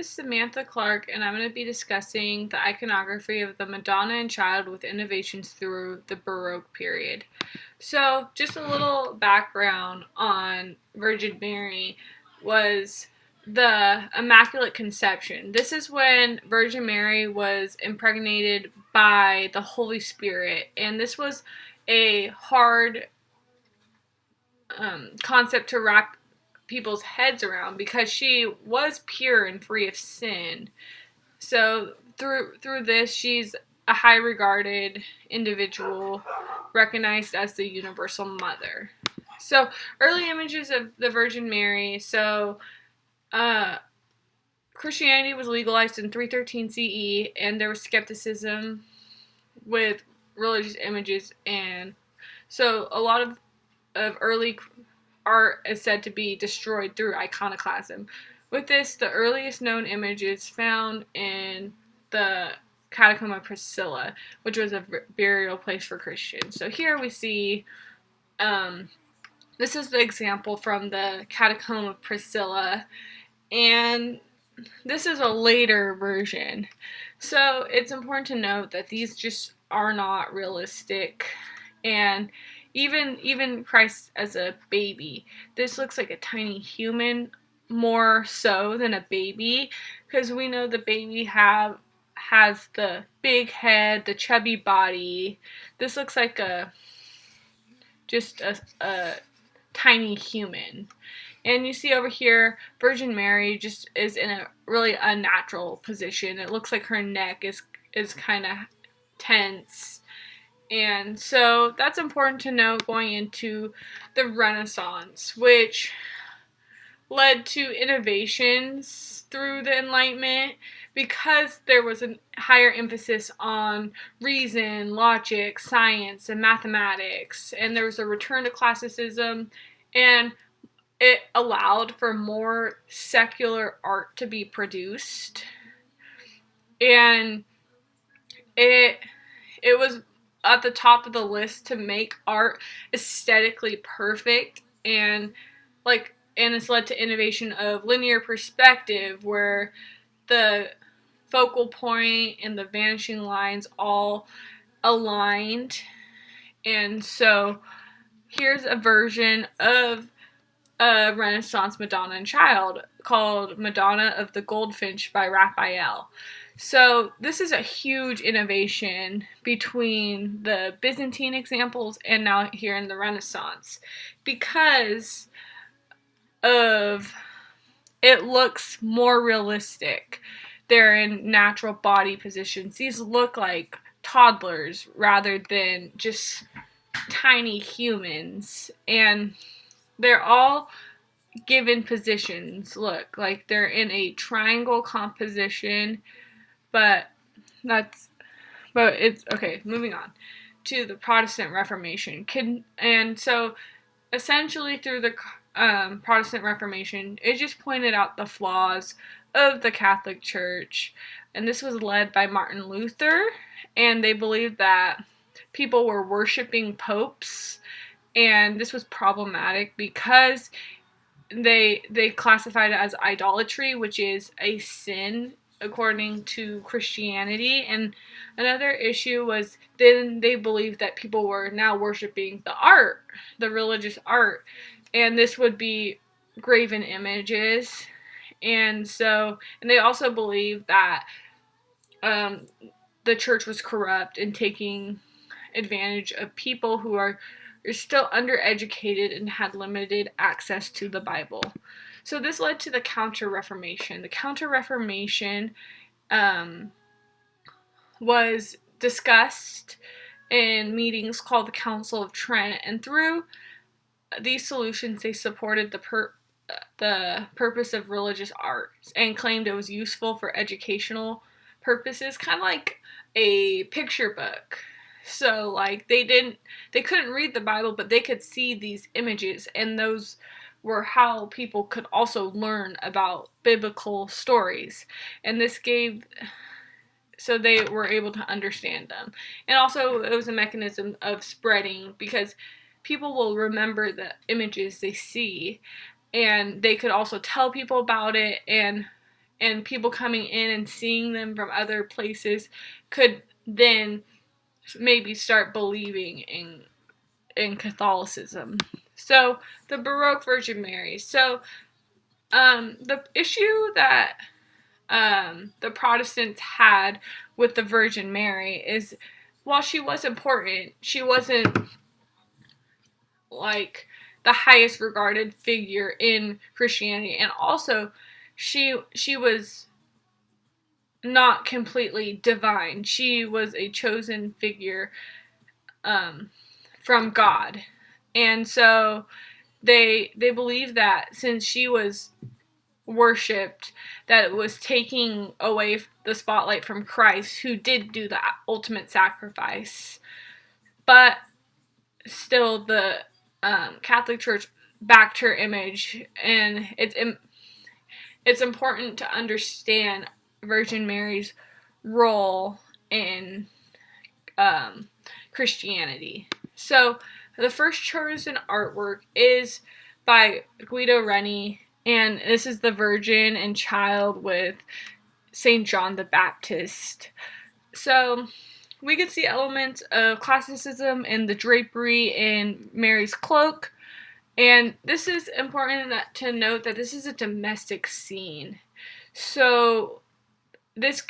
is Samantha Clark, and I'm going to be discussing the iconography of the Madonna and Child with innovations through the Baroque period. So, just a little background on Virgin Mary was the Immaculate Conception. This is when Virgin Mary was impregnated by the Holy Spirit, and this was a hard concept to wrap people's heads around because she was pure and free of sin. So through this, she's a high regarded individual, recognized as the universal mother. So early images of the Virgin Mary. So Christianity was legalized in 313 CE, and there was skepticism with religious images, and so a lot of early art is said to be destroyed through iconoclasm. With this, the earliest known image is found in the Catacomb of Priscilla, which was a burial place for Christians. So here we see, this is the example from the Catacomb of Priscilla, and this is a later version. So it's important to note that these just are not realistic, and even Christ as a baby, this looks like a tiny human more so than a baby, because we know the baby has the big head, the chubby body. This looks like just a tiny human. And you see over here, Virgin Mary just is in a really unnatural position. It looks like her neck is kind of tense. And so that's important to note going into the Renaissance, which led to innovations through the Enlightenment because there was a higher emphasis on reason, logic, science, and mathematics. And there was a return to classicism, and it allowed for more secular art to be produced. And it was at the top of the list to make art aesthetically perfect, and it's led to innovation of linear perspective, where the focal point and the vanishing lines all aligned. And so here's a version of a Renaissance Madonna and Child called Madonna of the Goldfinch by Raphael. So this is a huge innovation between the Byzantine examples and now here in the Renaissance, because of it looks more realistic. They're in natural body positions. These look like toddlers rather than just tiny humans, and they're all given positions. Look, like they're in a triangle composition, but it's okay. Moving on to the Protestant Reformation. And so essentially through the Protestant Reformation, it just pointed out the flaws of the Catholic Church, and this was led by Martin Luther, and they believed that people were worshiping popes, and this was problematic because they classified it as idolatry, which is a sin according to Christianity. And another issue was then they believed that people were now worshiping the art, the religious art, and this would be graven images. And they also believed that the church was corrupt and taking advantage of people who are still undereducated and had limited access to the Bible. So this led to the Counter-Reformation. The Counter-Reformation was discussed in meetings called the Council of Trent, and through these solutions they supported the purpose of religious art and claimed it was useful for educational purposes, kind of like a picture book. So like they couldn't read the Bible, but they could see these images, and those were how people could also learn about biblical stories. And so they were able to understand them. And also it was a mechanism of spreading, because people will remember the images they see, and they could also tell people about it, and and people coming in and seeing them from other places could then maybe start believing in Catholicism. So the Baroque Virgin Mary. So the issue that the Protestants had with the Virgin Mary is, while she was important, she wasn't like the highest regarded figure in Christianity, and also she was not completely divine. She was a chosen figure from God, and so they believe that since she was worshipped, that it was taking away the spotlight from Christ, who did do the ultimate sacrifice. But still, the Catholic Church backed her image, and it's important to understand Virgin Mary's role in Christianity. So the first chosen artwork is by Guido Reni, and this is the Virgin and Child with St. John the Baptist. So we could see elements of classicism in the drapery in Mary's cloak, and this is important to note that this is a domestic scene. So there's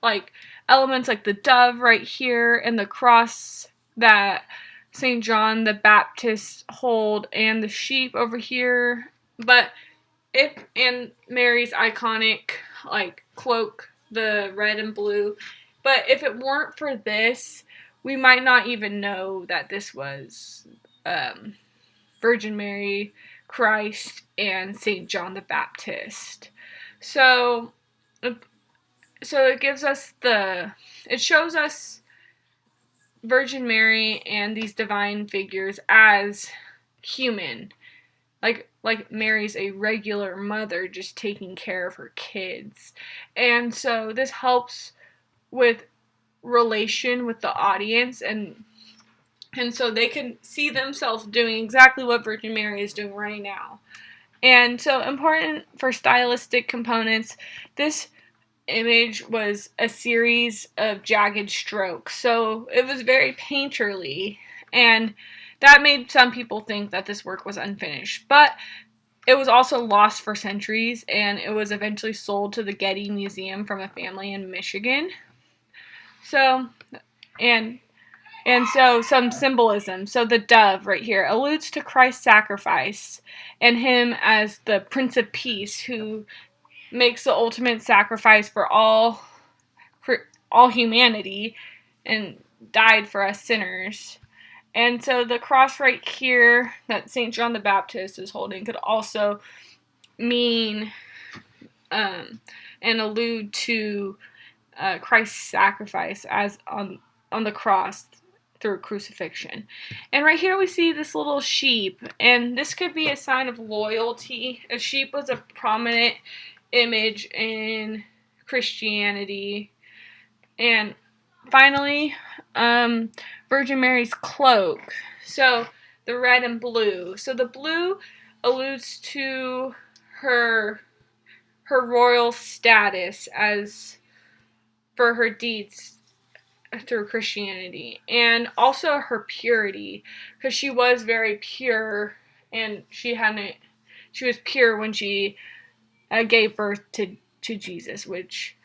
like elements like the dove right here and the cross that St. John the Baptist hold, and the sheep over here. But and Mary's iconic like cloak, the red and blue. But if it weren't for this, we might not even know that this was Virgin Mary, Christ, and St. John the Baptist. So it gives us it shows us Virgin Mary and these divine figures as human. Like Mary's a regular mother just taking care of her kids. And so this helps with relation with the audience, and so they can see themselves doing exactly what Virgin Mary is doing right now. And so important for stylistic components, this image was a series of jagged strokes. So it was very painterly, and that made some people think that this work was unfinished. But it was also lost for centuries, and it was eventually sold to the Getty Museum from a family in Michigan. So, and so some symbolism. So the dove right here alludes to Christ's sacrifice and him as the Prince of Peace, who makes the ultimate sacrifice for all humanity and died for us sinners. And so the cross right here that St. John the Baptist is holding could also mean and allude to Christ's sacrifice as on the cross through crucifixion. And right here we see this little sheep, and this could be a sign of loyalty. A sheep was a prominent image in Christianity. And finally, Virgin Mary's cloak. So the red and blue. So the blue alludes to her royal status as for her deeds through Christianity, and also her purity, because she was very pure, and she was pure when she gave birth to Jesus, which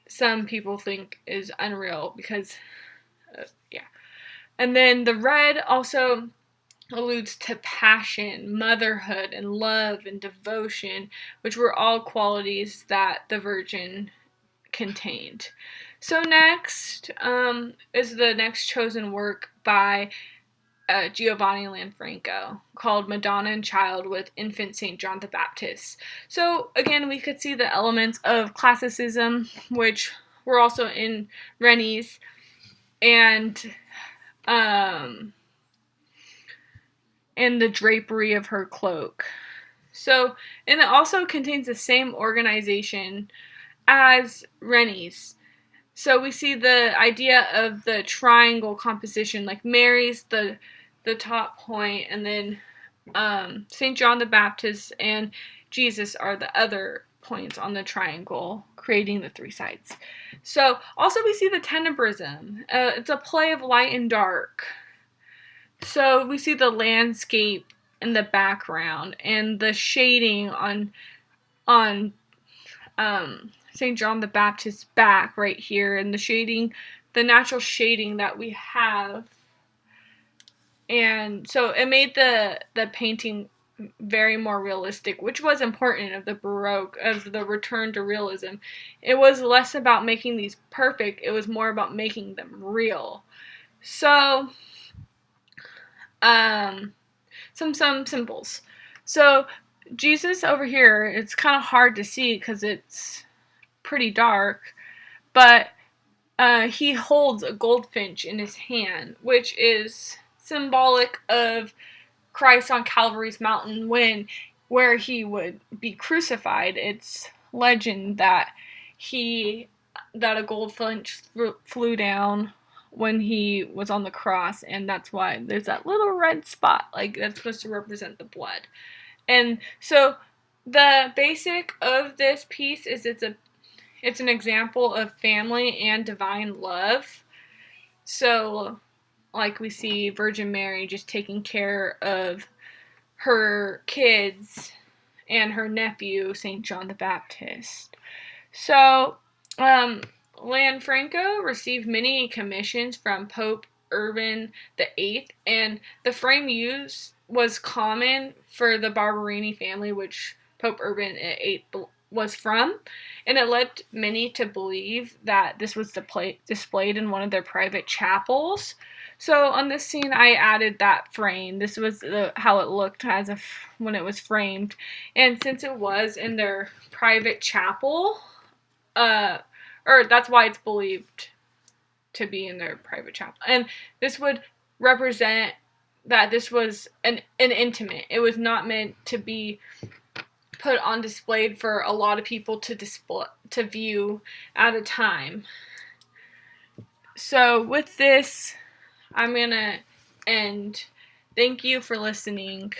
some people think is unreal because yeah. And then the red also alludes to passion, motherhood, and love and devotion, which were all qualities that the Virgin contained. So next is the next chosen work by Giovanni Lanfranco, called Madonna and Child with Infant St. John the Baptist. So again, we could see the elements of classicism, which were also in Reni's, and the drapery of her cloak. So, and it also contains the same organization as Reni's. So we see the idea of the triangle composition, like Mary's the top point, and then St. John the Baptist and Jesus are the other points on the triangle, creating the 3 sides. So also we see the tenebrism. It's a play of light and dark. So we see the landscape in the background and the shading on St. John the Baptist's back right here, and the shading, the natural shading that we have. And so it made the painting very more realistic, which was important of the Baroque, of the return to realism. It was less about making these perfect, it was more about making them real. So, some symbols. So, Jesus over here, it's kind of hard to see because it's pretty dark, but he holds a goldfinch in his hand, which is symbolic of Christ on Calvary's mountain where he would be crucified. It's legend that a goldfinch flew down when he was on the cross, and that's why there's that little red spot, like that's supposed to represent the blood. And so the basic of this piece is it's an example of family and divine love. So like we see Virgin Mary just taking care of her kids and her nephew, St. John the Baptist. So, Lanfranco received many commissions from Pope Urban VIII, and the frame used was common for the Barberini family, which Pope Urban VIII was from, and it led many to believe that this was displayed in one of their private chapels. So on this scene, I added that frame. This was how it looked as if when it was framed, and since it was in their private chapel, or that's why it's believed to be in their private chapel, and this would represent that this was an intimate. It was not meant to be put on display for a lot of people to view at a time. So with this, I'm gonna end. Thank you for listening.